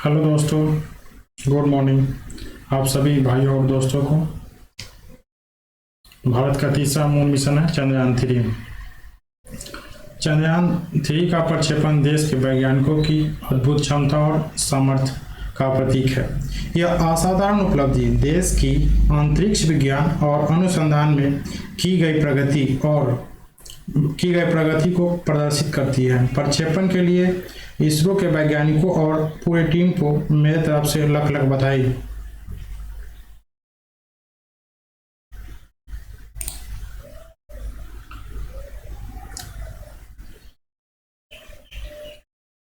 Hello दोस्तों, good morning. आप सभी भाइयों और दोस्तों को भारत का तीसरा मून मिशन है चंद्रयान 3। चंद्रयान 3 का प्रक्षेपण देश के वैज्ञानिकों की अद्भुत क्षमता और सामर्थ्य का प्रतीक है। यह असाधारण उपलब्धि देश की अंतरिक्ष विज्ञान और अनुसंधान में की गई प्रगति को प्रदर्शित करती है। प्रक्षेपण के लिए इसरो के वैज्ञानिकों और पूरी टीम को मेरे तरफ से लख लख बधाई।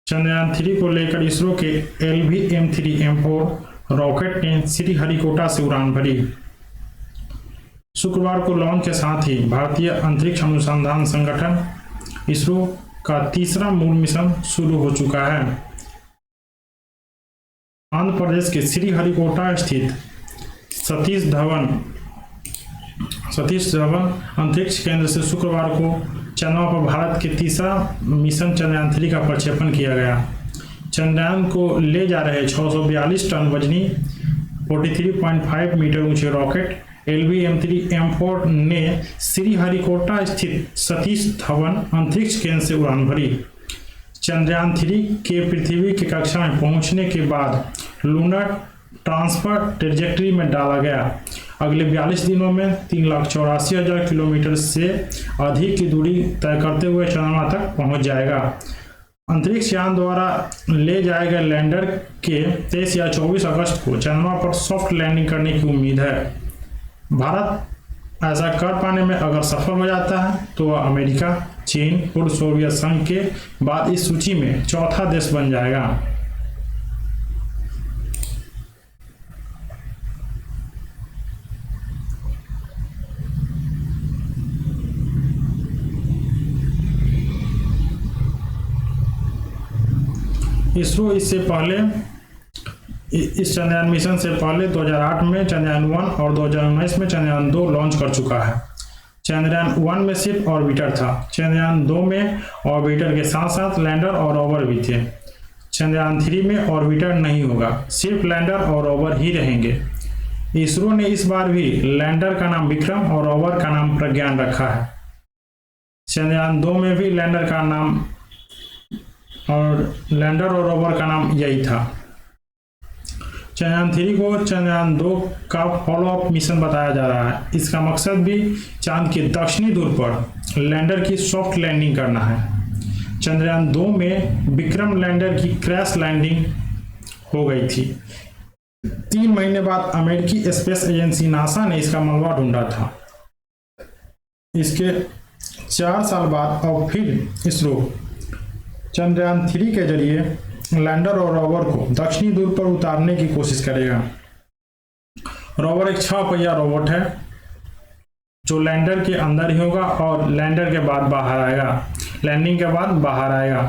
चंद्रयान 3 को लेकर इसरो के LV-M3M4 रॉकेट ने श्रीहरिकोटा से उड़ान भरी। शुक्रवार को लॉन्च के साथ ही भारतीय अंतरिक्ष अनुसंधान संगठन इसरो का तीसरा मून मिशन शुरू हो चुका है। आंध्र प्रदेश के श्रीहरिकोटा स्थित सतीश धवन अंतरिक्ष केंद्र से शुक्रवार को चंद्रमा पर भारत के तीसरा मिशन चंद्रयान 3 का प्रक्षेपण किया गया। चंद्रयान को ले जा रहे 642 टन वजनी 43.5 मीटर ऊंचे रॉकेट LV-M3M4 ने श्रीहरिकोटा स्थित सतीश धवन अंतरिक्ष केंद्र से उड़ान भरी। चंद्रयान 3 के पृथ्वी की कक्षा में पहुंचने के बाद लूनर ट्रांसफर ट्रेजेक्टरी में डाला गया। अगले 42 दिनों में 3,84,000 किलोमीटर से अधिक की दूरी तय करते हुए चंद्रमा तक पहुंच जाएगा। अंतरिक्ष यान द्वारा ले जाए गए लैंडर के 23 या 24 अगस्त को चंद्रमा पर सॉफ्ट लैंडिंग करने की उम्मीद है। भारत ऐसा कर पाने में अगर सफल हो जाता है तो वह अमेरिका, चीन, पूर्व सोवियत संघ के बाद इस सूची में चौथा देश बन जाएगा। इसरो इस चंद्रयान मिशन से पहले 2008 में चंद्रयान 1 और 2019 में चंद्रयान 2 लॉन्च कर चुका है। चंद्रयान 1 में सिर्फ ऑर्बिटर था। चंद्रयान 2 में ऑर्बिटर के साथ साथ लैंडर और रोवर भी थे। चंद्रयान 3 में ऑर्बिटर नहीं होगा, सिर्फ लैंडर और रोवर ही रहेंगे। इसरो ने इस बार भी लैंडर का नाम विक्रम और रोवर का नाम प्रज्ञान रखा है। चंद्रयान 2 में भी लैंडर और रोवर का नाम यही था। चंद्रयान 3 को चंद्रयान 2 का फॉलोअप मिशन बताया जा रहा है। इसका मकसद भी चांद के दक्षिणी ध्रुव पर लैंडर की सॉफ्ट लैंडिंग करना है। चंद्रयान 2 में विक्रम लैंडर की क्रैश लैंडिंग हो गई थी। 3 महीने बाद अमेरिकी स्पेस एजेंसी नासा ने इसका मलबा ढूंढा था। इसके 4 साल बाद अब फिर इसरो चंद्रयान 3 के जरिए लैंडर और रोवर को दक्षिणी ध्रुव पर उतारने की कोशिश करेगा। रोवर एक 6 पहिया रोबोट है जो लैंडर के अंदर ही होगा और लैंडर के बाद बाहर आएगा, लैंडिंग के बाद बाहर आएगा।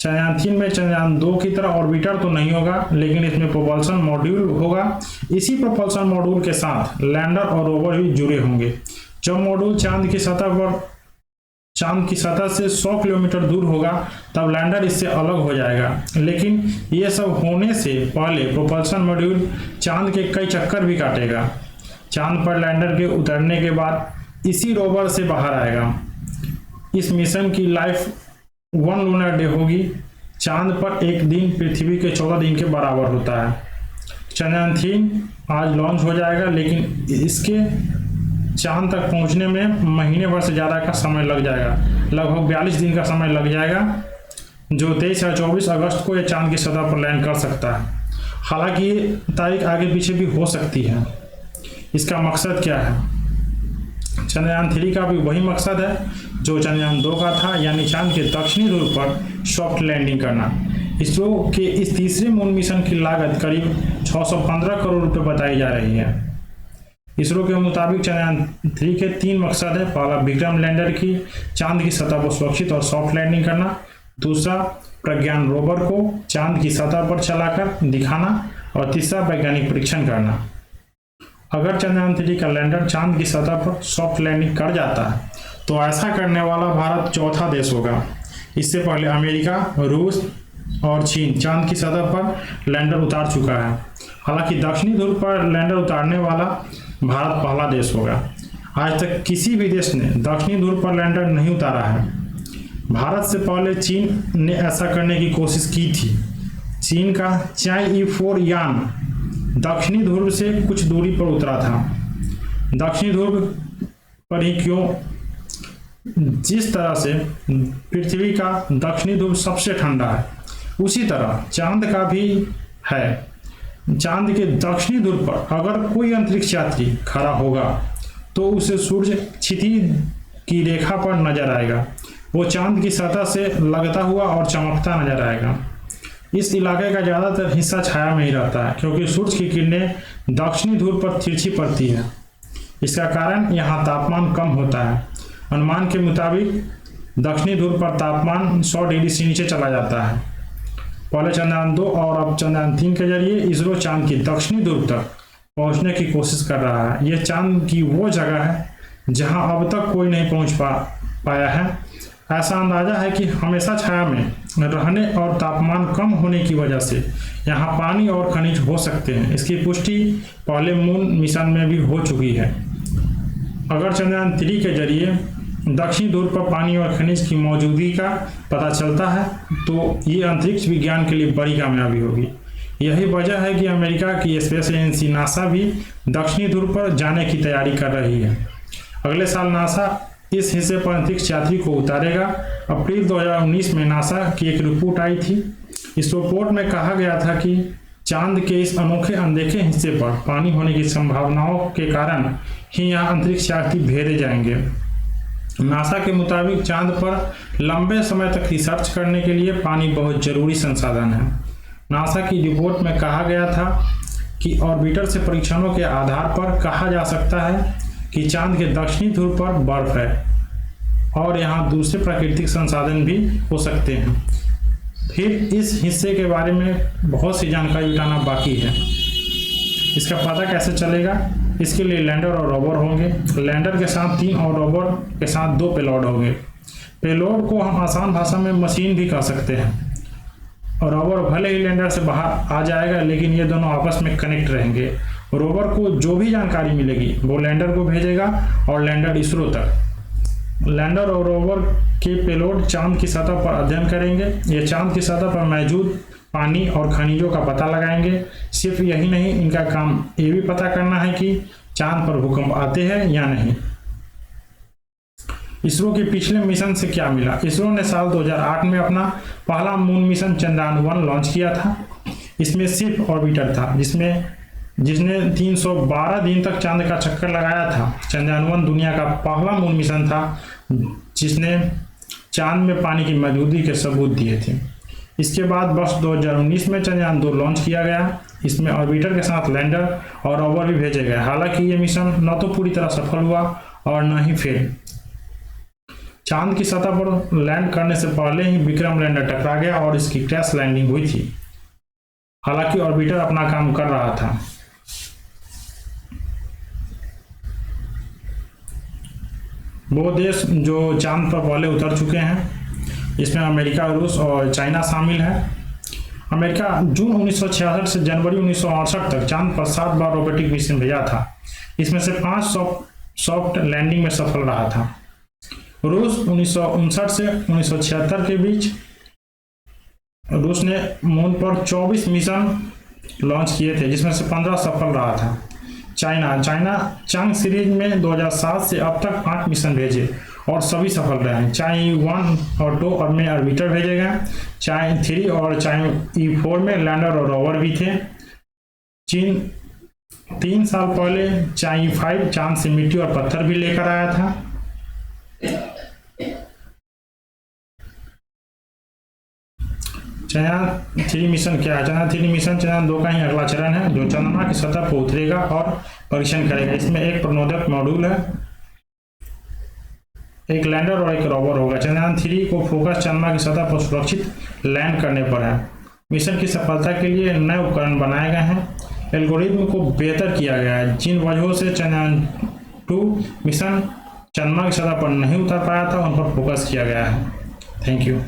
चंद्रयान 3 में चंद्रयान 2 की तरह ऑर्बिटर तो नहीं होगा, लेकिन इसमें प्रोपल्शन मॉड्यूल होगा। इसी प्रोपल्शन मॉड्यूल के साथ लैंडर और रोवर भी जुड़े होंगे। जब मॉड्यूल चांद की सतह से 100 किलोमीटर दूर होगा तब लैंडर इससे अलग हो जाएगा। लेकिन ये सब होने से पहले प्रोपल्शन मॉड्यूल चांद के कई चक्कर भी काटेगा। चांद पर लैंडर के उतरने के बाद इसी रोवर से बाहर आएगा। इस मिशन की लाइफ 1 लूनर डे होगी। चांद पर एक दिन पृथ्वी के 14 दिन के बराबर होता है। चंद्रयान 3 आज लॉन्च हो जाएगा, लेकिन इसके चांद तक पहुंचने में महीने भर से ज़्यादा का समय लग जाएगा। लगभग 42 दिन का समय लग जाएगा, जो 23 या 24 अगस्त को यह चांद की सतह पर लैंड कर सकता है। हालांकि ये तारीख आगे पीछे भी हो सकती है। इसका मकसद क्या है? चंद्रयान 3 का भी वही मकसद है जो चंद्रयान 2 का था, यानी चांद के दक्षिणी ध्रुव पर सॉफ्ट लैंडिंग करना। इसरो के इस तीसरे मून मिशन की लागत करीब 615 करोड़ रुपए बताई जा रही है। इसरो के मुताबिक चंद्रयान 3 के 3 मकसद है। पहला, विक्रम लैंडर की चांद की सतह पर सुरक्षित और सॉफ्ट लैंडिंग करना। दूसरा, प्रज्ञान रोवर को चांद की सतह पर चलाकर दिखाना। और तीसरा, वैज्ञानिक परीक्षण करना। अगर चंद्रयान 3 का लैंडर चांद की सतह पर सॉफ्ट लैंडिंग कर जाता है तो ऐसा करने वाला भारत चौथा देश होगा। इससे पहले अमेरिका, रूस, और चीन चांद की सतह पर लैंडर उतार चुका है। हालांकि दक्षिणी ध्रुव पर लैंडर उतारने वाला भारत पहला देश होगा। आज तक किसी भी देश ने दक्षिणी ध्रुव पर लैंडर नहीं उतारा है। भारत से पहले चीन ने ऐसा करने की कोशिश की थी। चीन का चांग-ई-4 यान दक्षिणी ध्रुव से कुछ दूरी पर उतरा था। दक्षिणी ध्रुव पर ही क्यों, जिस तरह से पृथ्वी का दक्षिणी ध्रुव सबसे ठंडा है, उसी तरह चांद का भी है। चांद के दक्षिणी ध्रुव पर अगर कोई अंतरिक्ष यात्री खड़ा होगा तो उसे सूर्य क्षितिज की रेखा पर नजर आएगा। वो चांद की सतह से लगता हुआ और चमकता नजर आएगा। इस इलाके का ज़्यादातर हिस्सा छाया में ही रहता है क्योंकि सूर्य की किरणें दक्षिणी ध्रुव पर तिरछी पड़ती है। इसका कारण यहाँ तापमान कम होता है। अनुमान के मुताबिक दक्षिणी ध्रुव पर तापमान 100 डिग्री से नीचे चला जाता है। पहले चंद्रयान 2 और अब चंद्रयान 3 के जरिए इसरो चांद की दक्षिणी ध्रुव तक पहुंचने की कोशिश कर रहा है। यह चांद की वो जगह है जहां अब तक कोई नहीं पहुंच पाया है। ऐसा अंदाजा है कि हमेशा छाया में रहने और तापमान कम होने की वजह से यहाँ पानी और खनिज हो सकते हैं। इसकी पुष्टि पहले मून मिशन में भी हो चुकी है। अगर चंद्रयान 3 के जरिए दक्षिणी ध्रुव पर पानी और खनिज की मौजूदगी का पता चलता है तो ये अंतरिक्ष विज्ञान के लिए बड़ी कामयाबी होगी। यही वजह है कि अमेरिका की स्पेस एजेंसी नासा भी दक्षिणी ध्रुव पर जाने की तैयारी कर रही है। अगले साल नासा इस हिस्से पर अंतरिक्ष यात्री को उतारेगा। अप्रैल 2019 में नासा की एक रिपोर्ट आई थी। इस रिपोर्ट में कहा गया था कि चांद के इस अनोखे अनदेखे हिस्से पर पानी होने की संभावनाओं के कारण ही यहाँ अंतरिक्ष यात्री भेजे जाएंगे। नासा के मुताबिक चांद पर लंबे समय तक रिसर्च करने के लिए पानी बहुत जरूरी संसाधन है। नासा की रिपोर्ट में कहा गया था कि ऑर्बिटर से परीक्षणों के आधार पर कहा जा सकता है कि चांद के दक्षिणी ध्रुव पर बर्फ है और यहाँ दूसरे प्राकृतिक संसाधन भी हो सकते हैं। फिर इस हिस्से के बारे में बहुत सी जानकारी जुटाना बाकी है। इसका पता कैसे चलेगा? इसके लिए लैंडर और रोवर होंगे। लैंडर के साथ 3 और रोवर के साथ 2 पेलोड होंगे। पेलोड को हम आसान भाषा में मशीन भी कह सकते हैं। और रोवर भले ही लैंडर से बाहर आ जाएगा लेकिन ये दोनों आपस में कनेक्ट रहेंगे। रोवर को जो भी जानकारी मिलेगी वो लैंडर को भेजेगा और लैंडर इसरो तक। लैंडर और रोवर के पेलोड चांद की सतह पर अध्ययन करेंगे। ये चांद की सतह पर मौजूद पानी और खनिजों का पता लगाएंगे। सिर्फ यही नहीं, इनका काम ये भी पता करना है कि चांद पर भूकंप आते हैं या नहीं। इसरो के पिछले मिशन से क्या मिला? इसरो ने साल 2008 में अपना पहला मून मिशन चंद्रयान 1 लॉन्च किया था। इसमें सिर्फ ऑर्बिटर था जिसने 312 दिन तक चांद का चक्कर लगाया था। चंद्रयान 1 दुनिया का पहला मून मिशन था जिसने चांद में पानी की मौजूदगी के सबूत दिए थे। इसके बाद वर्ष 2019 में चंद्रयान 2 लॉन्च किया गया। इसमें ऑर्बिटर के साथ लैंडर और रोवर भी भेजे गए। हालांकि ये मिशन न तो पूरी तरह सफल हुआ और न ही फेल। चांद की सतह पर लैंड करने से पहले ही विक्रम लैंडर टकरा गया और इसकी क्रैश लैंडिंग हुई थी। हालांकि ऑर्बिटर अपना काम कर रहा था। वो देश जो चांद पर पहले उतर चुके हैं, इसमें अमेरिका, रूस और चाइना शामिल है। अमेरिका जून 1966 से जनवरी 1968 तक चांद पर 7 बार रोबोटिक मिशन भेजा था। इसमें से 5 सॉफ्ट लैंडिंग में सफल रहा था। रूस 1959 से 1976 के बीच रूस ने मून पर 24 मिशन लॉन्च किए थे जिसमें से 15 सफल रहा था। चाइना चांग सीरीज में 2007 से अब तक 5 मिशन भेजे और सभी सफल रहे हैं। चांग 1 और 2 और में ऑर्बिटर भेजे गए। चांग 3 और चांग E4 में लैंडर और रोवर भी थे। चीन 3 साल पहले चांग 5 चांद से मिट्टी और पत्थर भी लेकर आया था। चंद्रयान 3 मिशन क्या है? चंद्रयान 3 मिशन चंद्रयान 2 का ही अगला चरण है जो चंद्रमा की सतह पर उतरेगा और परीक्षण करेगा। इसमें एक प्रणोदक मॉड्यूल है, एक लैंडर और एक रोवर होगा। चंद्रयान 3 को फोकस चंद्रमा की सतह पर सुरक्षित लैंड करने पर है। मिशन की सफलता के लिए नए उपकरण बनाए गए हैं। एल्गोरिथम को बेहतर किया गया है। जिन वजहों से चंद्रयान 2 मिशन चंद्रमा की सतह पर नहीं उतर पाया था उन पर फोकस किया गया है। Thank you.